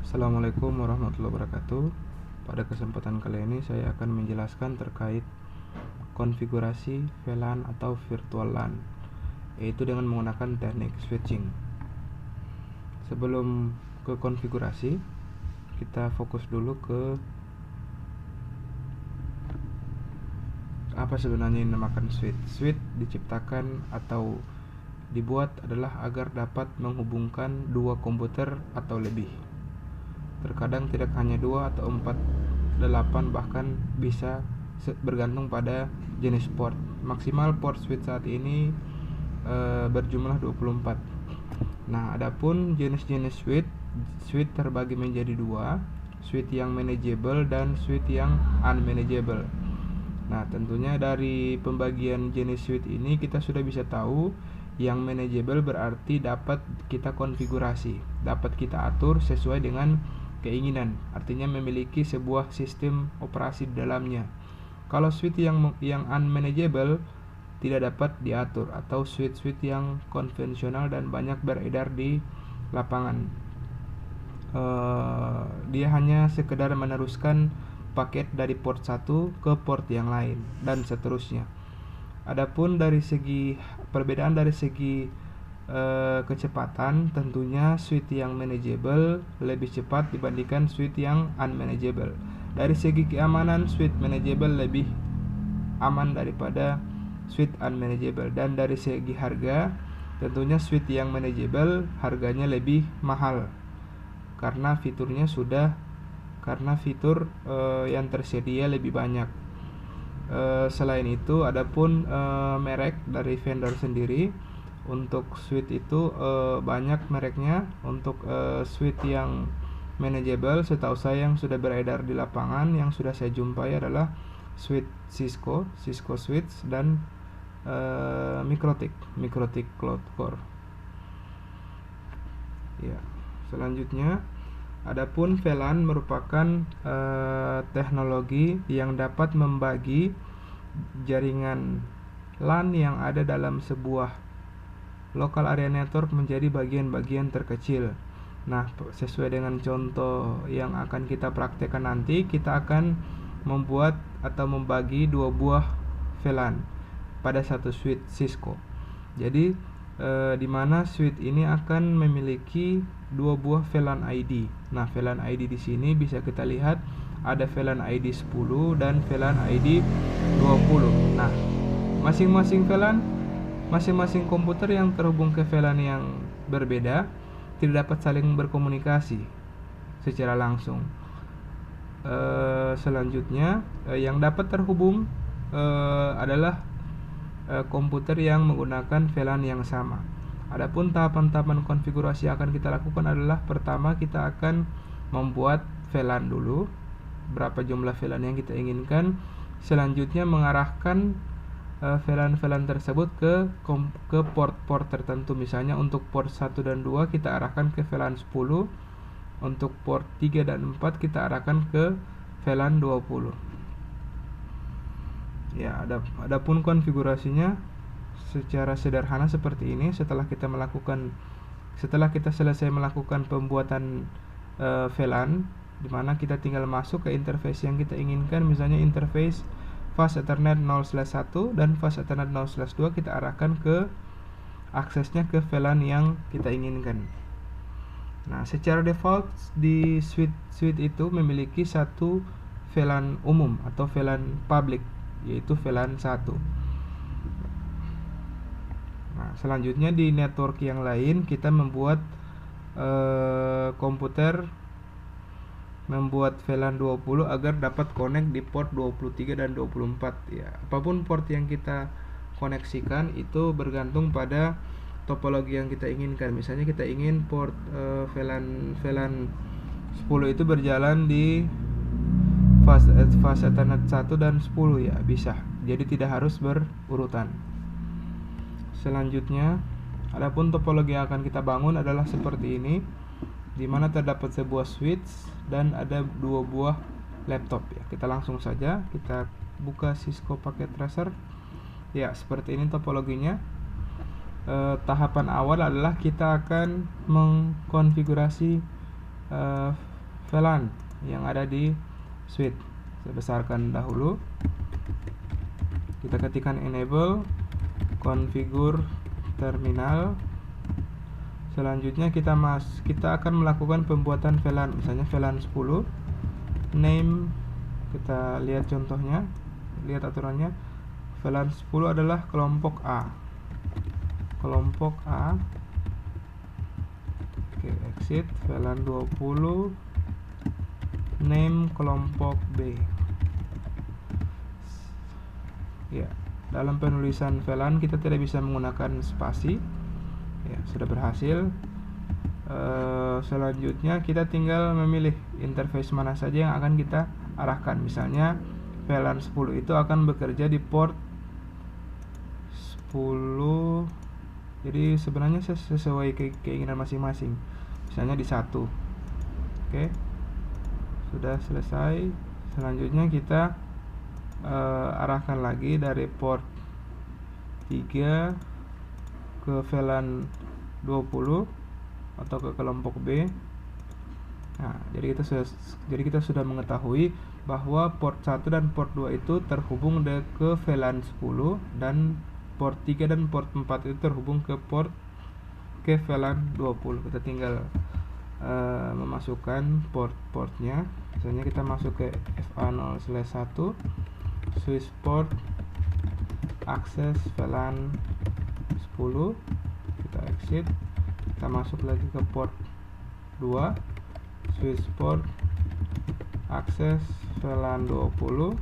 Assalamualaikum warahmatullahi wabarakatuh. Pada kesempatan kali ini saya akan menjelaskan terkait konfigurasi VLAN atau virtual LAN, yaitu dengan menggunakan teknik switching. Sebelum ke konfigurasi, kita fokus dulu ke apa sebenarnya yang dinamakan switch. Switch diciptakan atau dibuat adalah agar dapat menghubungkan dua komputer atau lebih. Terkadang tidak hanya 2 atau 4, 8, bahkan bisa bergantung pada jenis port. Maksimal port switch saat ini berjumlah 24. Nah, adapun jenis-jenis switch terbagi menjadi 2, switch yang manageable dan switch yang unmanageable. Nah, tentunya dari pembagian jenis switch ini kita sudah bisa tahu yang manageable berarti dapat kita konfigurasi, dapat kita atur sesuai dengan keinginan, artinya memiliki sebuah sistem operasi di dalamnya. Kalau switch yang unmanageable tidak dapat diatur, atau switch yang konvensional dan banyak beredar di lapangan. Dia hanya sekedar meneruskan paket dari port 1 ke port yang lain dan seterusnya. Adapun dari segi perbedaan dari segi kecepatan, tentunya switch yang manageable lebih cepat dibandingkan switch yang unmanageable. Dari segi keamanan, switch manageable lebih aman daripada switch unmanageable, dan dari segi harga, tentunya switch yang manageable harganya lebih mahal karena fitur yang tersedia lebih banyak. Selain itu, adapun merek dari vendor sendiri. Untuk switch itu banyak mereknya. Untuk switch yang manageable, setahu saya yang sudah beredar di lapangan, yang sudah saya jumpai adalah switch Cisco switch dan MikroTik Cloud Core. Ya, selanjutnya, adapun VLAN merupakan teknologi yang dapat membagi jaringan LAN yang ada dalam sebuah local area network menjadi bagian-bagian terkecil. Nah, sesuai dengan contoh yang akan kita praktekkan nanti, kita akan membuat atau membagi dua buah VLAN pada satu switch Cisco. Jadi di mana switch ini akan memiliki dua buah VLAN ID. Nah, VLAN ID di sini bisa kita lihat ada VLAN ID 10 dan VLAN ID 20. Nah, masing-masing komputer yang terhubung ke VLAN yang berbeda tidak dapat saling berkomunikasi secara langsung. Selanjutnya, yang dapat terhubung adalah komputer yang menggunakan VLAN yang sama. Adapun tahapan-tahapan konfigurasi yang akan kita lakukan adalah, pertama kita akan membuat VLAN dulu, berapa jumlah VLAN yang kita inginkan. Selanjutnya mengarahkan VLAN tersebut ke port-port tertentu. Misalnya untuk port 1 dan 2 kita arahkan ke VLAN 10, untuk port 3 dan 4 kita arahkan ke VLAN 20. Ya, adapun konfigurasinya secara sederhana seperti ini. Setelah kita selesai melakukan pembuatan VLAN, di mana kita tinggal masuk ke interface yang kita inginkan, misalnya interface Fast Ethernet 0/1 dan Fast Ethernet 0/2, kita arahkan ke aksesnya ke VLAN yang kita inginkan. Nah, secara default di switch itu memiliki satu VLAN umum atau VLAN public, yaitu VLAN 1. Nah, selanjutnya di network yang lain kita membuat membuat VLAN 20 agar dapat connect di port 23 dan 24 ya. Apapun port yang kita koneksikan itu bergantung pada topologi yang kita inginkan. Misalnya kita ingin port VLAN 10 itu berjalan di fast Ethernet 1 dan 10 ya, bisa. Jadi tidak harus berurutan. Selanjutnya, adapun topologi yang akan kita bangun adalah seperti ini, di mana terdapat sebuah switch dan ada dua buah laptop ya. Kita langsung saja kita buka Cisco Packet Tracer. Ya, seperti ini topologinya. Tahapan awal adalah kita akan mengkonfigurasi VLAN yang ada di switch. Saya besarkan dahulu. Kita ketikkan enable configure terminal. Selanjutnya kita akan melakukan pembuatan VLAN, misalnya VLAN 10. Name, kita lihat contohnya, lihat aturannya. VLAN 10 adalah kelompok A. Kelompok A. Oke, exit. VLAN 20. Name kelompok B. Ya, dalam penulisan VLAN kita tidak bisa menggunakan spasi. Ya, sudah berhasil. Selanjutnya kita tinggal memilih interface mana saja yang akan kita arahkan. Misalnya VLAN 10 itu akan bekerja di port 10. Jadi sebenarnya sesuai keinginan masing-masing. Misalnya di 1. Oke. Sudah selesai. Selanjutnya kita arahkan lagi dari port 3 ke VLAN 20 atau ke kelompok B. Nah, jadi kita sudah mengetahui bahwa port 1 dan port 2 itu terhubung ke VLAN 10 dan port 3 dan port 4 itu terhubung ke VLAN 20. Kita tinggal memasukkan port-portnya. Misalnya kita masuk ke FA0/1 switch port akses VLAN 10, kita exit. Kita masuk lagi ke port 2 switch port akses VLAN 10.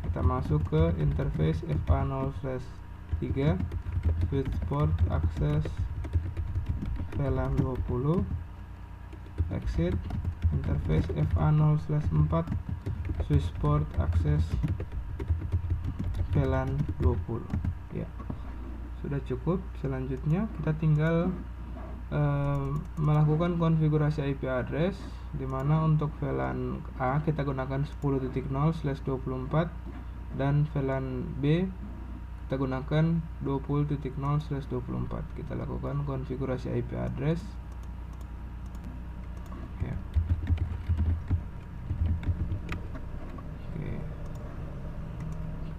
Kita masuk ke interface FA0/3 switch port akses VLAN 20, exit. Interface FA0/4 switch port akses VLAN 20. Ya, sudah cukup. Selanjutnya kita tinggal melakukan konfigurasi IP address, dimana untuk VLAN A kita gunakan 10.0/24 dan VLAN B kita gunakan 20.0/24. Kita lakukan konfigurasi IP address. Ya.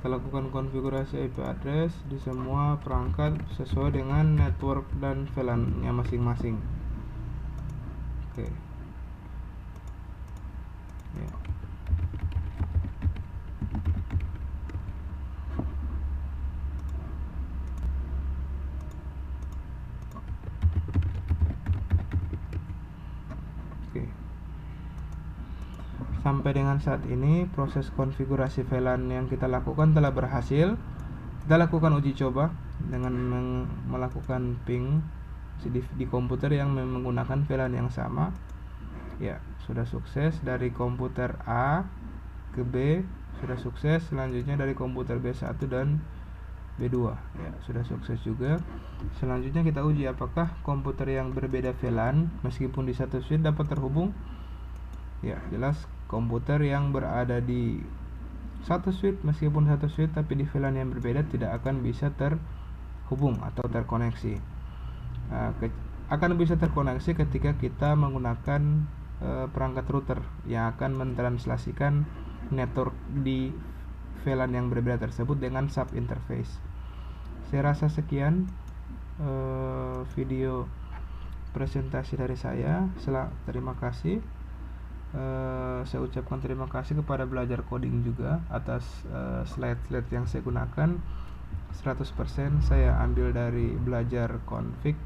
Kita lakukan konfigurasi IP address di semua perangkat sesuai dengan network dan VLAN-nya masing-masing. Oke. Ya. Oke. Sampai dengan saat ini proses konfigurasi VLAN yang kita lakukan telah berhasil. Kita lakukan uji coba dengan melakukan ping di komputer yang menggunakan VLAN yang sama. Ya, sudah sukses. Dari komputer A ke B sudah sukses. Selanjutnya dari komputer B1 dan B2. Ya, sudah sukses juga. Selanjutnya kita uji apakah komputer yang berbeda VLAN meskipun di satu switch dapat terhubung. Ya, jelas komputer yang berada di satu switch meskipun satu switch tapi di VLAN yang berbeda tidak akan bisa terhubung atau terkoneksi. Akan bisa terkoneksi ketika kita menggunakan perangkat router yang akan mentranslasikan network di VLAN yang berbeda tersebut dengan sub interface. Saya rasa sekian video presentasi dari saya. Terima kasih. Saya ucapkan terima kasih kepada Belajar Coding juga atas slide-slide yang saya gunakan. 100% saya ambil dari Belajar Config.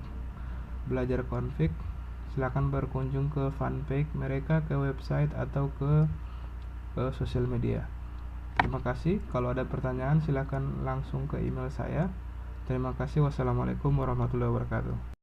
Silakan berkunjung ke fanpage mereka, ke website atau ke sosial media. Terima kasih. Kalau ada pertanyaan silakan langsung ke email saya. Terima kasih. Wassalamualaikum warahmatullahi wabarakatuh.